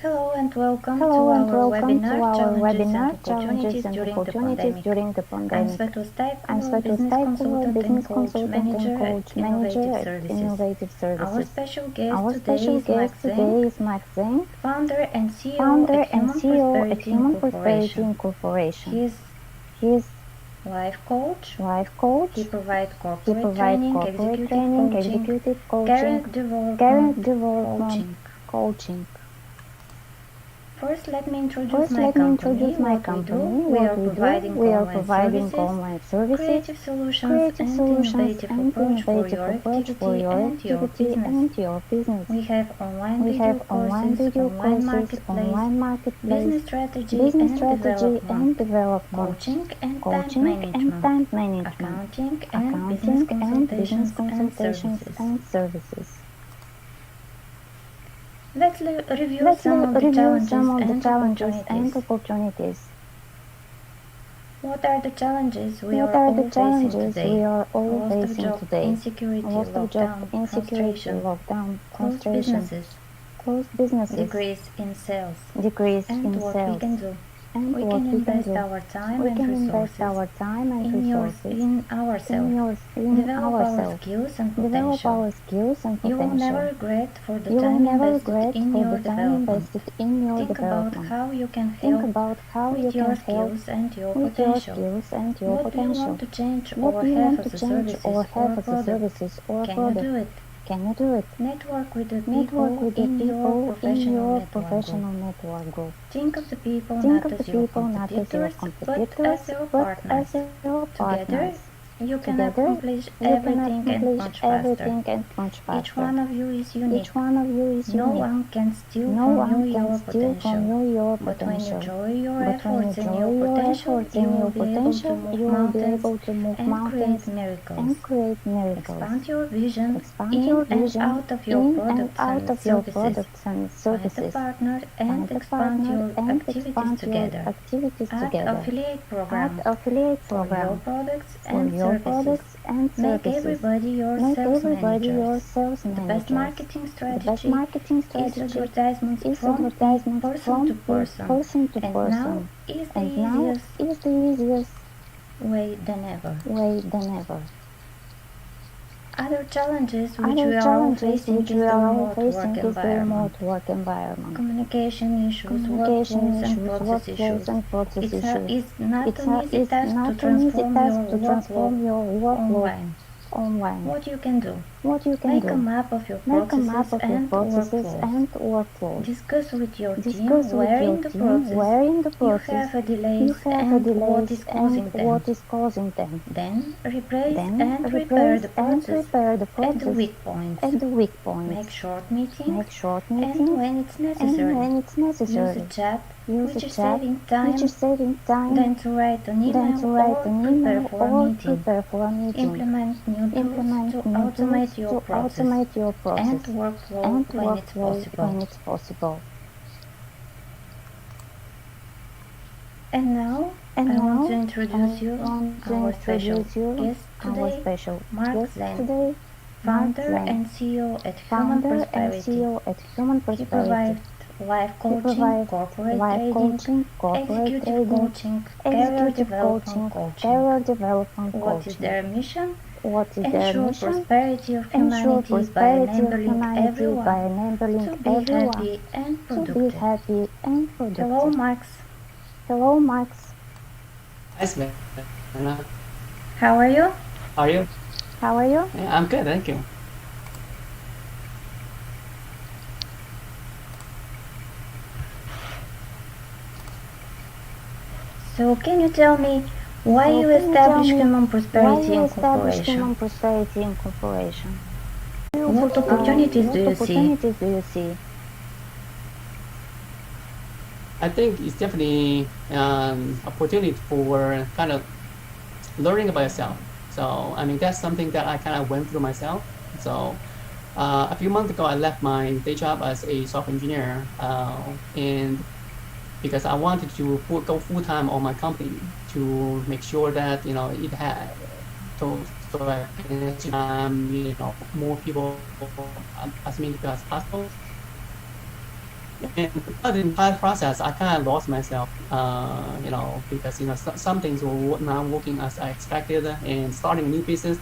Hello and welcome to Hello and our welcome to webinar our Challenges and webinar Opportunities Challenges and during the Opportunities Pandemic. during the I'm Pandemic. I'm Svetoslav Svetlana business Staikova, consultant and business coach consultant and manager at coach Innovative manager at Services. Innovative Our Services. special guest Our today special is Max guest Zeng, today is Max Zeng, founder and CEO founder at and Human CEO at Prosperity Human Prosperity Incorporation. Incorporation. He is He is life coach. life coach. He provides He corporate provides training, corporate executive training, coaching, executive career coaching, development development coaching. coaching. First, let me introduce First, my let me company. introduce my What company. we do, What we do, we are providing online online services, creative solutions, creative and solutions, innovative and approach for innovative your approach for activity your and your activity business. and your business. We have online We video have online courses, video online courses, marketplace, online marketplace, business strategy business and strategy and development, development, coaching and time coaching and management, time management, accounting and business accounting and business consultations and consultations services. and services. Let's review Let's some of the review some of the and challenges and opportunities. opportunities. What are the challenges we What are are all the facing challenges today? we are all Loss of facing job, today? insecurity, Loss of job, lockdown, insecurity, frustration, lockdown, closed frustration, businesses, closed businesses, decrease in sales, decrease and in what sales, we can do. and We what can we can invest do. our time We and can invest resources our time and in resources ourselves. in Develop our ourselves. skills and Develop potential. our skills and You will never potential. regret for the You will time never invested regret in for your the time development. invested in your Think about development. how you can Think help about how you with can your help skills and your with your potential. skills and your What do you potential. want to change What or do you have want to as a change services or have or as a product? services or Can you product? do it? Can you do it? Network with the Network people with the in your people in professional your network group. professional network group. Think of the people Think not of the as your people not as your competitors, but competitors, as your but partners. as your Together, partners. you can Together, accomplish you can everything and accomplish much faster. everything and much Each faster. one of you is unique. Each one of you is No unique. one can steal No from one you can your steal from potential. you your But when you potential. join your But when you efforts and join your your potential, efforts you and will your be able to potential, move you will be mountains able to move and mountains create miracles. and create miracles. Expand your vision Expand in your and vision out of your in and products out and of your services. products and Find a services. partner and Find a expand partner your and activities expand your together. activities Add together. affiliate Add program affiliate for your program products for and your services. products and Make services. everybody your Make sales everybody your managers. sales The best managers. marketing The best strategy marketing is strategy advertisements is from advertisements person from to person. person to And person. now is the And now easiest is the easiest way than ever. way than ever. Other challenges which Other we are all challenges facing which is we the are all remote facing work is the environment. remote work environment. Communication issues, Communication workflows and issues, process issues. workflows and process It's issues. not an easy It's task to not an easy transform task your to transform your workload online. What you can do? What you can Make do? a map of your Make a map processes of your and processes workflows. and workflows. Discuss with your Discuss team with where your in the team process where in the you process have a you delays have a and what delays is causing and them. what is causing them. Then replace Then and repair replace the and process repair the at the process weak points. at the weak points. Make short meetings Make short and meetings when it's and necessary. when it's Use a necessary. chat Use which a is chat saving which time is saving time than to write an than to email write or an prepare email for a or meeting. prepare for a meeting. Implement new tools Implement to new automate tools your to process automate your and process workflow and when it's workflow possible. when it's possible. And now I want to introduce you our special guest today, Mark Zeng, today, founder and CEO at Human founder and Prosperity. CEO at Human He Prosperity. provides life He coaching, provides corporate life trading, coaching, corporate executive trading, coaching, career executive development coaching, coaching. career development What is coaching. their mission? What is their Ensure mission? prosperity of Ensure humanity by prosperity of enabling humanity by everyone enabling to be everyone happy and to be productive. happy and productive. Hello, Max. Hello, Max. Hi, Sveta. How are you? How are you? How are you? Yeah, I'm good, thank you. So, can you tell me why you established Human Prosperity Incorporation? What opportunities do you see? I think it's definitely opportunity for kind of learning about yourself. So, I mean, that's something that I kind of went through myself. So, a few months ago, I left my day job as a software engineer, and because I wanted to go full time on my company to make sure that it had so I can more people as many people as possible. And throughout the entire process, I kind of lost myself, because some things were not working as I expected. And starting a new business,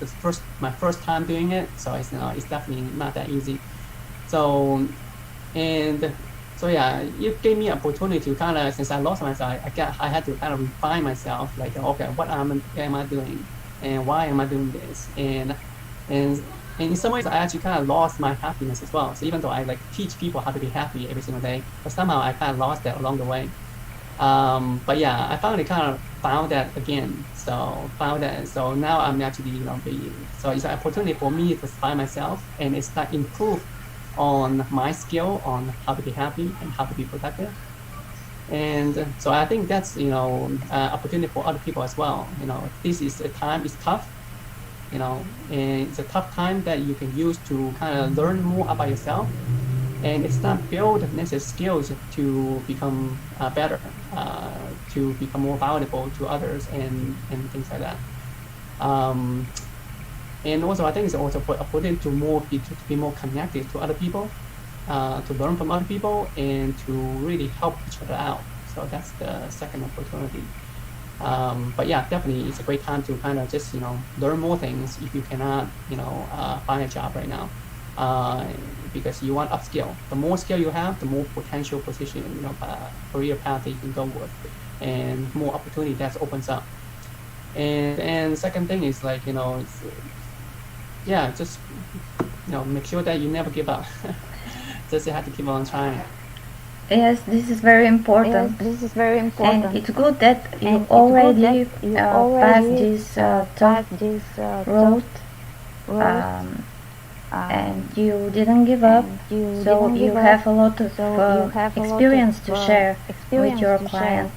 my first time doing it, so it's definitely not that easy. So, and so yeah, it gave me opportunity to kind of, since I lost myself, I had to kind of refine myself. Like, okay, what am I doing, and why am I doing this, and in some ways, I actually kind of lost my happiness as well. So even though I like teach people how to be happy every single day, but somehow I kind of lost that along the way. But yeah, I finally kind of found that again. So now I'm actually, so it's an opportunity for me to find myself, and it's like improve on my skill on how to be happy and how to be productive. And so I think that's, opportunity for other people as well. This is a time, it's tough, and it's a tough time that you can use to kind of learn more about yourself. And it's not build necessary skills to become better, to become more valuable to others and things like that. And also, I think it's also a opportunity to be more connected to other people, to learn from other people, and to really help each other out. So that's the second opportunity. But yeah, definitely it's a great time to kind of just, learn more things if you cannot, find a job right now. Because you want upskill. The more skill you have, the more potential position, career path that you can go with, and more opportunity that opens up. And second thing is like, just, make sure that you never give up. Just you have to keep on trying. Yes, this is very important. Yes, this is very important. And it's good that you already passed this tough road, and you didn't give up. So you have a lot of experience to share with your client,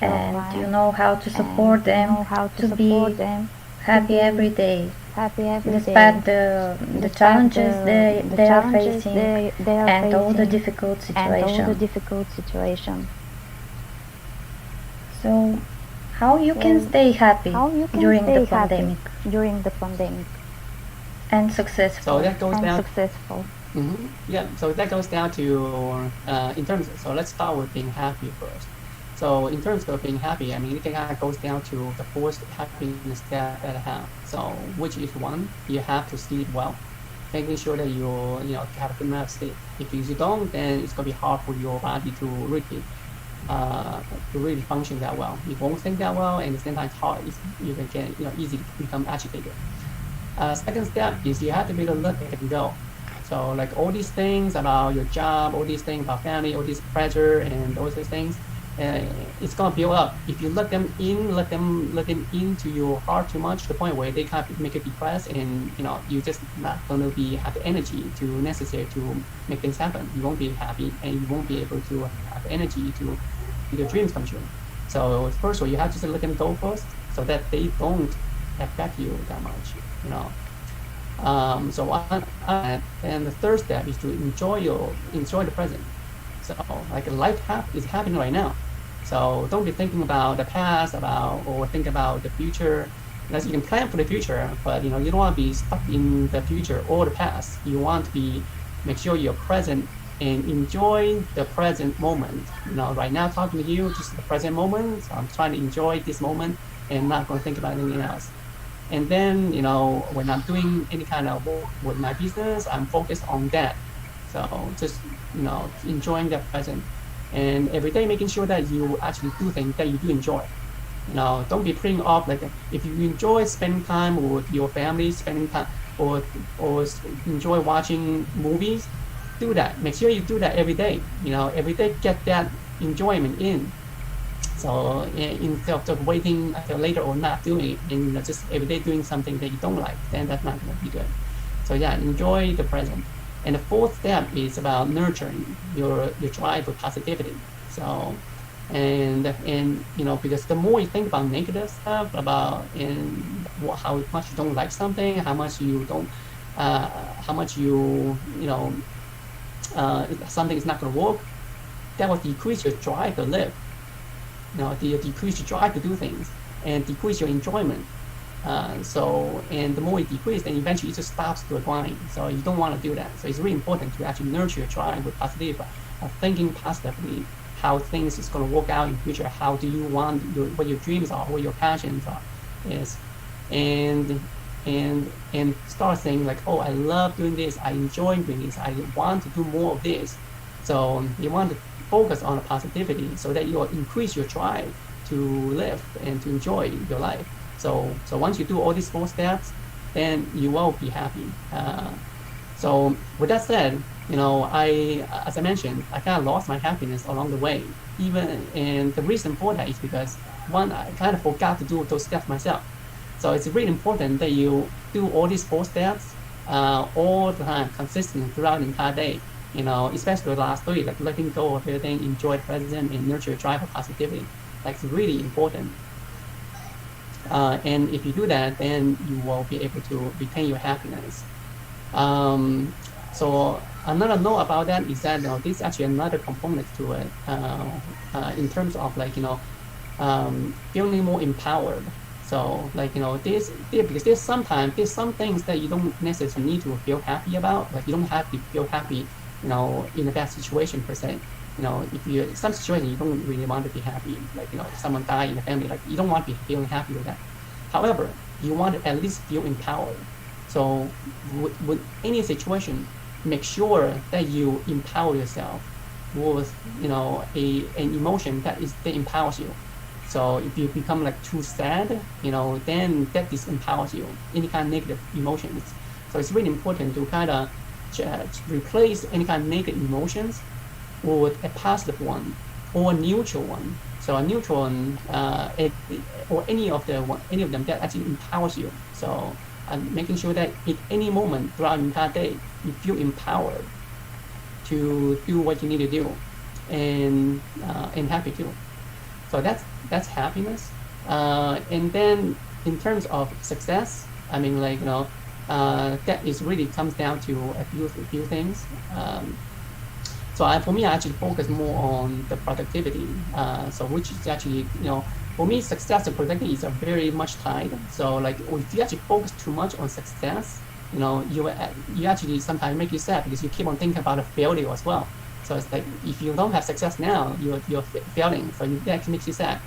and you know how to support them to be happy every day, despite the challenges they are facing and all the difficult situations. So, how you can stay happy during the pandemic and successful? So that goes down. Successful. Mm-hmm. Yeah. So that goes down to so let's start with being happy first. So in terms of being happy, I mean, it kind of goes down to the first happiness that I have. So which is one, you have to sleep well, making sure that you have a good amount of sleep. If you don't, then it's gonna be hard for your body to really function that well. You won't think that well, and at the same time, it's hard. You can get easy to become agitated. Second step is you have to be able to let it go. So like all these things about your job, all these things about family, all this pressure and all those things, it's gonna build up. If you let them in into your heart too much, to the point where they kind of make you depressed, and you're just not gonna have the energy necessary to make things happen. You won't be happy, and you won't be able to have energy to make your dreams come true. So first of all, you have to just let them go first, so that they don't affect you that much. And the third step is to enjoy the present. So like life is happening right now. So don't be thinking about the past or think about the future. Because you can plan for the future, but you don't want to be stuck in the future or the past. You want to make sure you're present and enjoy the present moment. Right now talking to you, just the present moment. So I'm trying to enjoy this moment and not going to think about anything else. And then, when I'm doing any kind of work with my business, I'm focused on that. So just, enjoying the present. And every day making sure that you actually do things that you do enjoy. Don't be putting off, like if you enjoy spending time with your family, spending time or enjoy watching movies, do that. Make sure you do that every day. Every day get that enjoyment in. So instead of just waiting until later or not doing it, and just every day doing something that you don't like, then that's not going to be good. So yeah, enjoy the present. And the fourth step is about nurturing your drive for positivity. So, and because the more you think about negative stuff, about how much you don't like something, how much something is not going to work, that will decrease your drive to live. Decrease your drive to do things and decrease your enjoyment. And the more you decrease, then eventually it just stops to a grind. So you don't want to do that. So it's really important to actually nurture your drive with thinking positively how things is going to work out in the future. How do you want what your dreams are, what your passions are, is, and start saying like, oh, I love doing this, I enjoy doing this, I want to do more of this. So you want to focus on the positivity so that you will increase your drive to live and to enjoy your life. So once you do all these 4 steps, then you will be happy. So with that said, as I mentioned, I kind of lost my happiness along the way. And the reason for that is because, one, I kind of forgot to do those steps myself. So it's really important that you do all these 4 steps all the time, consistently throughout the entire day. Especially the last 3, like letting go of everything, enjoy the present, and nurture your drive for positivity. Like, it's really important. And if you do that, then you will be able to retain your happiness. So another note about that is that this is actually another component to it in terms of feeling more empowered. So because there's some things that you don't necessarily need to feel happy about. Like, you don't have to feel happy, in a bad situation per se. If you some situation you don't really want to be happy, like someone died in the family, like you don't want to be feeling happy with that. However, you want to at least feel empowered. So with any situation, make sure that you empower yourself with an emotion that empowers you. So if you become like too sad, then that disempowers you. Any kind of negative emotions. So it's really important to kind of replace any kind of negative emotions with a positive one or a neutral one. So a neutral one, or any of them that actually empowers you. So making sure that at any moment throughout the entire day, you feel empowered to do what you need to do, and happy too. So that's happiness. And then in terms of success, I mean, that is really comes down to a few things. So for me, I actually focus more on the productivity. So which is actually, for me, success and productivity is very much tied. So if you actually focus too much on success, you actually sometimes make you sad because you keep on thinking about a failure as well. So it's like, if you don't have success now, you're failing. So that makes you sad.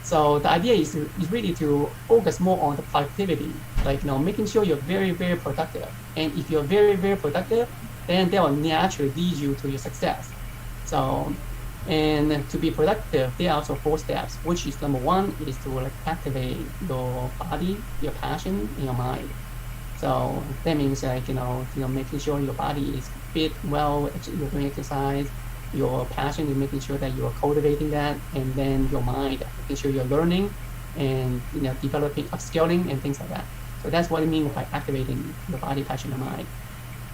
So the idea is really to focus more on the productivity, making sure you're very, very productive. And if you're very, very productive, then that will naturally lead you to your success. So, and to be productive, there are also 4 steps, which is number 1 is to activate your body, your passion, and your mind. So that means making sure your body is fit, well, you're doing exercise. Your passion is making sure that you're cultivating that, and then your mind, making sure you're learning and developing, upskilling, and things like that. So that's what I mean by activating your body, passion, and mind.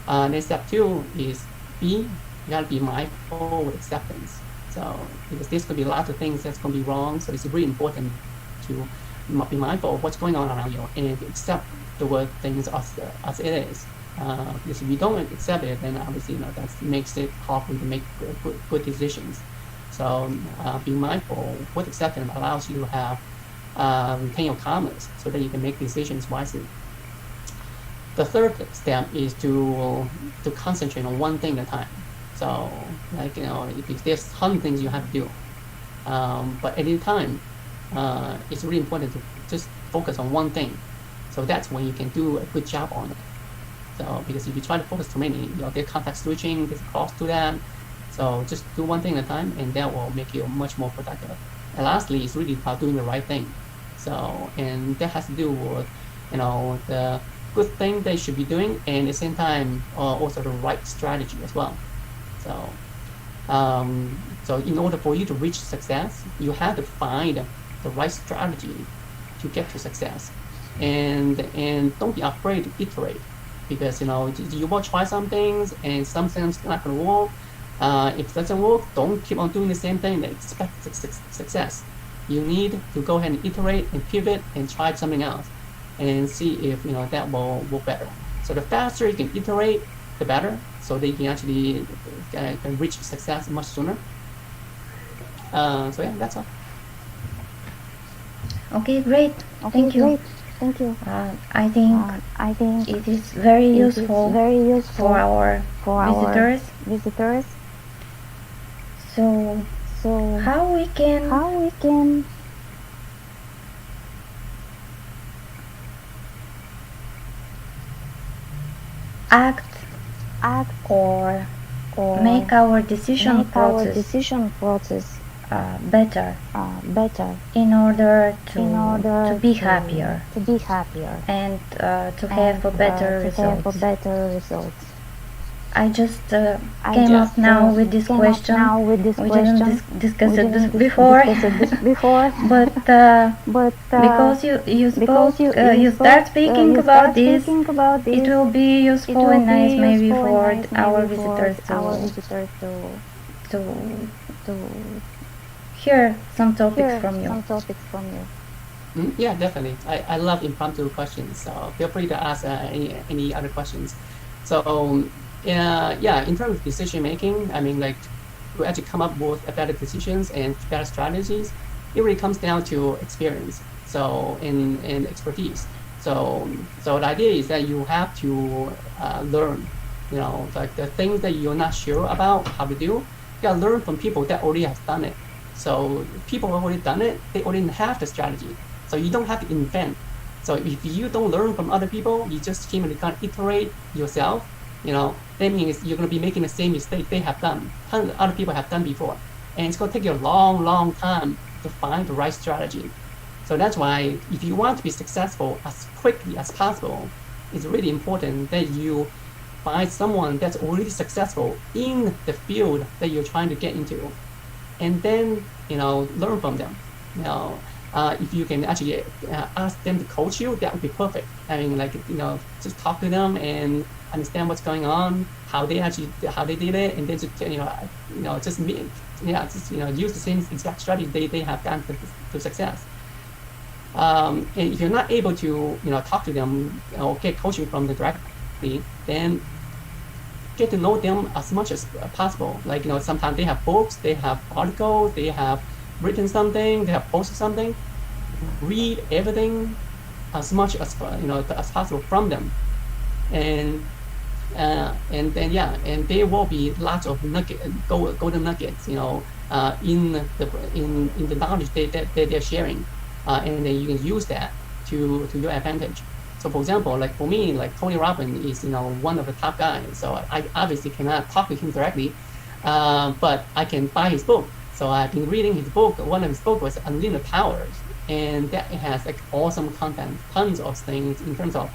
Then step 2 is you gotta be mindful with acceptance. So because there's gonna be lots of things that's gonna be wrong, so it's really important to be mindful of what's going on around you and accept the word things as it is. Because if you don't accept it, then obviously that makes it hard for you to make good decisions. So being mindful with acceptance allows you to have retain your calmness so that you can make decisions wisely. The third step is to concentrate on one thing at a time. So there's a ton of things you have to do, but at any time, it's really important to just focus on one thing. So that's when you can do a good job on it. So because if you try to focus too many, there's context switching, there's cost to that. So just do one thing at a time, and that will make you much more productive. And lastly, it's really about doing the right thing. So, and that has to do with the good thing they should be doing, and at the same time also the right strategy as well. So so in order for you to reach success, you have to find the right strategy to get to success, and don't be afraid to iterate, because you will try some things and some things not going to work. If it doesn't work, don't keep on doing the same thing and expect success. You need to go ahead and iterate and pivot and try something else and see if that will work better. So the faster you can iterate, the better, so that you can actually can reach success much sooner. So yeah, that's all. Okay, great. Thank you. Thank you. I think it is very useful for our visitors. So how we can act or make our decision process better in order to be happier and to have a better results. I just came up now with this question. We didn't discuss it before, but because you start speaking about this, it will be useful and nice maybe for our visitors to hear some topics from you. Yeah, definitely. I love impromptu questions, so feel free to ask any other questions. So yeah, in terms of decision making, I mean, like to actually come up with better decisions and better strategies, it really comes down to experience. So and expertise. So the idea is that you have to learn. You know, like the things that you're not sure about how to do, you gotta learn from people that already have done it. So people who already done it, they already have the strategy. So you don't have to invent. So if you don't learn from other people, you just keep kind of iterate yourself. You know, that means you're going to be making the same mistake they have done, other people have done before. And it's going to take you a long time to find the right strategy. So that's why if you want to be successful as quickly as possible, it's really important that you find someone that's already successful in the field that you're trying to get into. And then, you know, learn from them. You know, if you can actually ask them to coach you, that would be perfect. I mean, like, you know, just talk to them and understand what's going on, how they did it, and then just use the same exact strategy they have done to success. And if you're not able to talk to them or get coaching from them directly, then get to know them as much as possible. Like, sometimes they have books, they have articles, they have written something, they have posted something. Read everything as much as as possible from them, and there will be lots of golden nuggets, in the knowledge that they're sharing, and then you can use that to your advantage. So, for example, like for me, like Tony Robbins is one of the top guys. So I obviously cannot talk to him directly, but I can buy his book. So I've been reading his book. One of his books was Unlimited Powers, and that has like awesome content, tons of things in terms of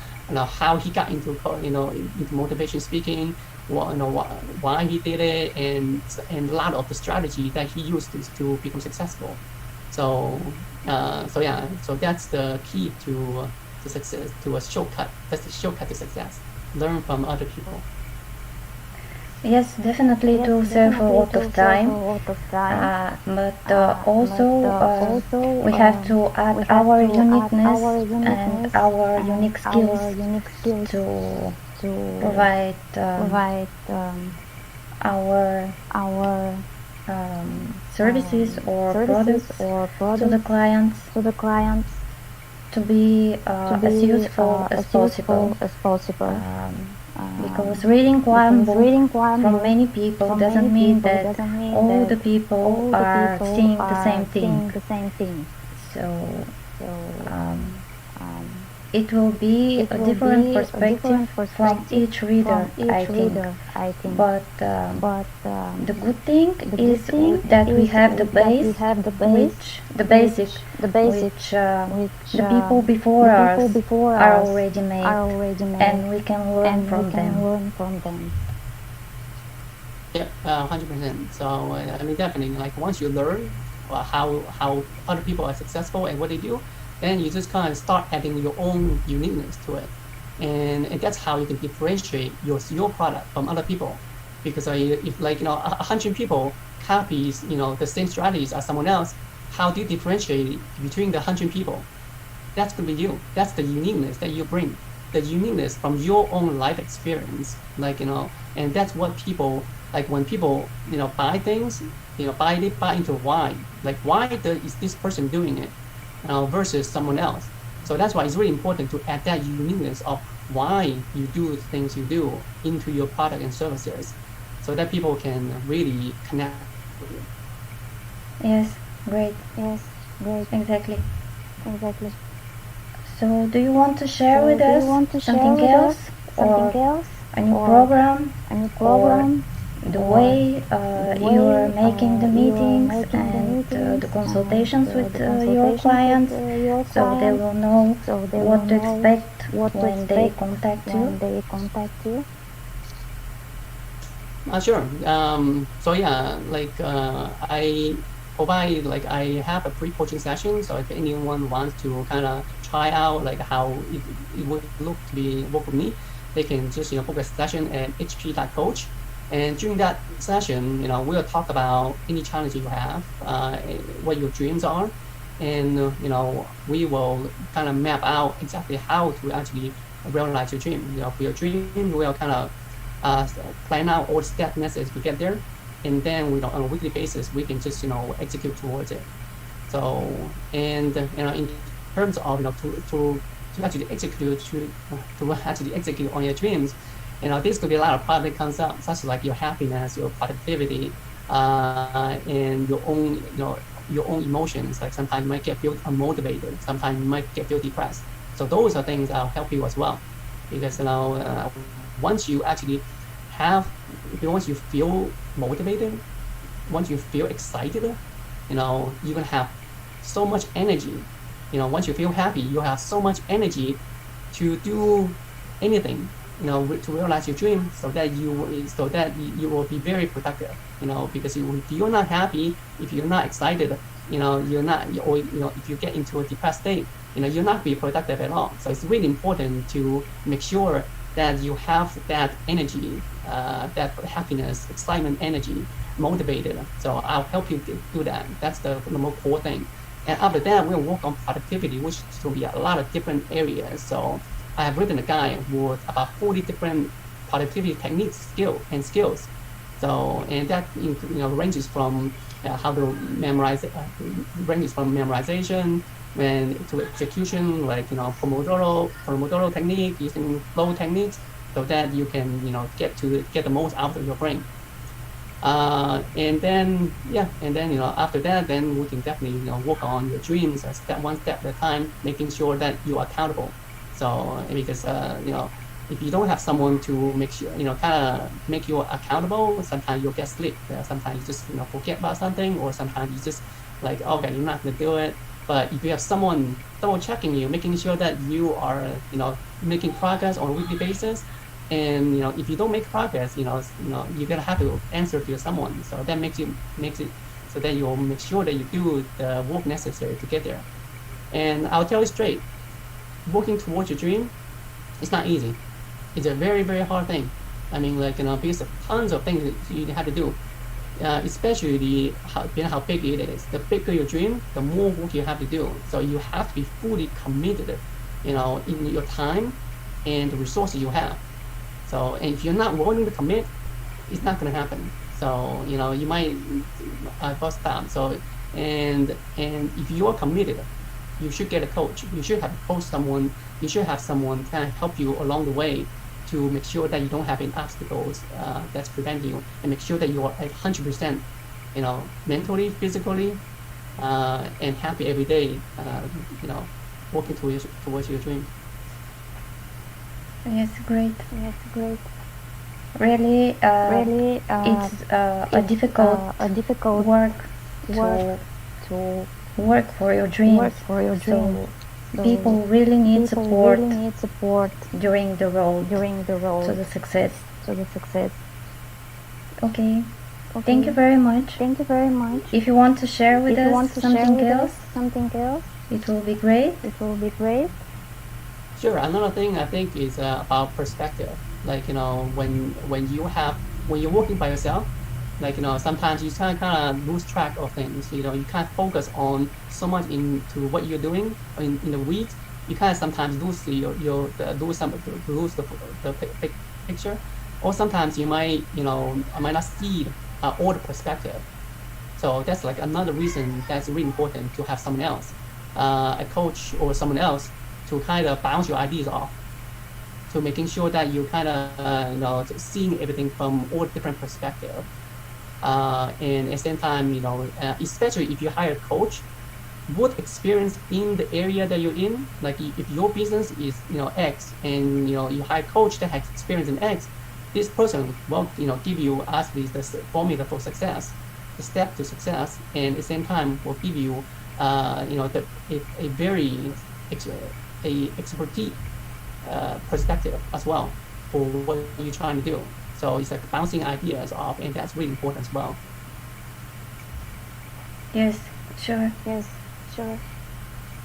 how he got into into motivation speaking, why he did it, and a lot of the strategy that he used to become successful. So that's the key to success, to a shortcut. That's the shortcut to success. Learn from other people. Yes, definitely it will save a lot of time, but also we have to add our uniqueness and our unique skills to provide our services or products to the clients to be as useful as possible. Because reading one book from many people doesn't mean that all the people are seeing the same thing. So it will be a different perspective from each reader, I think. But the good thing is that we have the base, the basic, which the people before us are already made, and we can learn from them. Yeah, 100%. So I mean, definitely, like once you learn how other people are successful and what they do, then you just kind of start adding your own uniqueness to it, and that's how you can differentiate your product from other people. Because if 100 people copies the same strategies as someone else, how do you differentiate between the 100 people? That's gonna be you. That's the uniqueness that you bring, the uniqueness from your own life experience. And that's what people like when people buy things. They buy into why. Like why is this person doing it? Versus someone else. So that's why it's really important to add that uniqueness of why you do the things you do into your product and services, so that people can really connect with you. Yes, great. Yes, great. Exactly. Exactly. So, do you want to share So with do you us want to share something with else, us or something else, a new or program, a new or program, the or way the you are way making the you are meetings making the and meetings the and consultations with the your consultations clients, with your so they clients, will know so they will what to know expect what to when they expect contact you? when they contact you? Sure. So yeah, like I provide, like I have a pre-coaching session. So if anyone wants to kind of try out like how it would look to be work with me, they can just book a session at hp.coach. And during that session, we'll talk about any challenge you have, what your dreams are, and we will kind of map out exactly how to actually realize your dream. For your dream, we'll kind of uh, plan out all the step necessary to get there, and then on a weekly basis we can just execute towards it. So, and in terms of to actually execute to actually execute on your dreams, this could be a lot of private concepts such as like your happiness, your productivity, and your own emotions. Like sometimes you might get feel unmotivated, sometimes you might get feel depressed. So those are things that'll help you as well, because once you actually once you feel motivated, once you feel excited, you're gonna have so much energy. Once you feel happy, you have so much energy to do anything, to realize your dream, so that you will be very productive. Because if you're not happy, if you're not excited, you're not, or if you get into a depressed state, you're not be productive at all. So it's really important to make sure that you have that energy, that happiness, excitement, energy, motivated. So I'll help you do that. That's the most core thing. And after that, we'll work on productivity, which will be a lot of different areas. So I have written a guide with about 40 different productivity techniques, skills. So, and that ranges from how to memorize, ranges from memorization to execution, like Pomodoro technique, using flow techniques, so that you can get the most out of your brain. And then after that, then we can definitely work on your dreams, one step at a time, making sure that you are accountable. So because if you don't have someone to make sure kind of make you accountable, sometimes you'll get slipped. Sometimes you just forget about something, or sometimes you just like, okay, you're not gonna do it. But if you have someone double checking you, making sure that you are making progress on a weekly basis, and if you don't make progress, you're gonna have to answer to someone. So that makes it so that you'll make sure that you do the work necessary to get there. And I'll tell you straight, working towards your dream, it's not easy. It's a very, very hard thing. I mean, like because of tons of things that you have to do, especially how big it is. The bigger your dream, the more work you have to do. So you have to be fully committed, in your time and the resources you have. So, and if you're not willing to commit, it's not going to happen. So, you might bust down. So, and if you are committed, you should get a coach. You should have someone. You should have someone kind of help you along the way to make sure that you don't have any obstacles that's preventing you, and make sure that you are 100%, mentally, physically, and happy every day. Working towards your dream. Yes, great. Yes, great. Really, Really, it's a difficult work to work for your dreams. work for your dream. So people really need People support really need support during the road during the road to the success. to the success. Okay. Okay. Thank you very much. Thank you very much. If you want to share with If you us want to share something with else, us something else, it will be great. it will be great. Sure. Another thing I think is about perspective. Like when you're working by yourself, like sometimes you kind of lose track of things. You can't focus on so much into what you're doing in the weeds. You kind of sometimes lose the big picture, or sometimes you might might not see all the perspective. So that's like another reason that's really important to have someone else, a coach or someone else, to kind of bounce your ideas off, to making sure that you kind of seeing everything from all different perspectives. and at the same time, especially if you hire a coach, good experience in the area that you're in. Like if your business is X, and you hire a coach that has experience in X, this person will give you actually the formula for success, the step to success, and at the same time will give you a very expertise perspective as well for what you're trying to do. So it's like bouncing ideas off, and that's really important as well. Yes, sure. Yes, sure.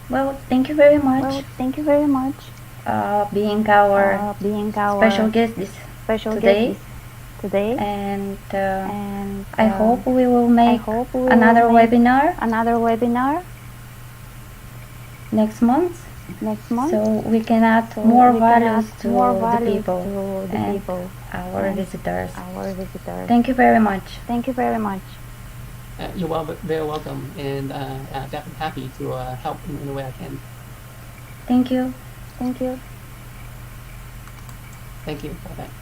Well, thank you very much. Well, thank you very much. Being our special guest today. And I hope we will make another webinar next month. So we can add more values to the people and our visitors. Thank you very much. Thank you very much. You're very welcome, and definitely happy to help in any way I can. Thank you. Thank you. Thank you. Bye-bye.